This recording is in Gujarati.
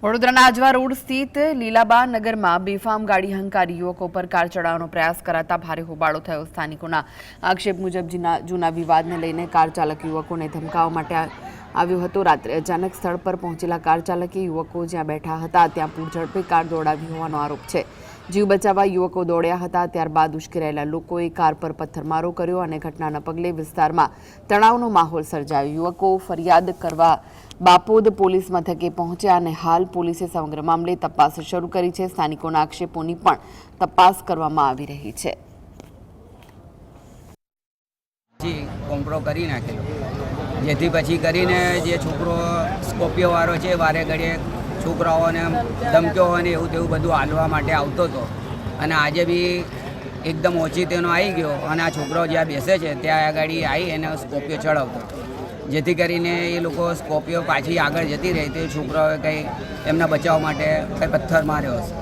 વડોદરાના આજવા રોડ સ્થિત લીલાબા નગરમાં બેફામ ગાડી હંકારી યુવકો પર કાર ચડાવવાનો પ્રયાસ કરાતા ભારે હોબાળો થયો। સ્થાનિકોના આક્ષેપ મુજબ જૂના વિવાદને લઈને કાર ચાલક યુવકોને ધમકાવવા માટે આવ્યો હતો। રાત્રે અચાનક સ્થળ પર પહોંચેલા કાર ચાલકે યુવકો જ્યાં બેઠા હતા ત્યાં પૂરઝડપે કાર દોડાવી હોવાનો આરોપ છે। જીવ બચાવવા યુવકો દોડ્યા હતા। ત્યારબાદ ઉશ્કેરાયેલા લોકોએ કાર પર પથ્થરમારો કર્યો અને ઘટનાના પગલે વિસ્તારમાં તણાવનો માહોલ સર્જાયો। યુવકો ફરિયાદ કરવા બાપોદ પોલીસ મથકે પહોંચ્યા અને હાલ પોલીસે સમગ્ર મામલે તપાસ શરૂ કરી છે। સ્થાનિકોના આક્ષેપોની પણ તપાસ કરવામાં આવી રહી છે। કોમ્પ્રો કરી નાખેલો, જેથી પછી કરીને જે છોકરો સ્કોર્પિયો વાળો છે વારે ઘડીએ છોકરાઓને ધમક્યો અને એવું તેવું બધું હાલવા માટે આવતો હતો અને આજે બી એકદમ ઓછી તેનો આવી ગયો અને આ છોકરો જ્યાં બેસે છે ત્યાં આ ગાડી આવી એને સ્કોર્પિયો ચડાવતો, જેથી કરીને એ લોકો સ્કોર્પિયો પાછી આગળ જતી રહી તે છોકરાઓએ કંઈ એમના બચાવ માટે કંઈ પથ્થર માર્યો હશે।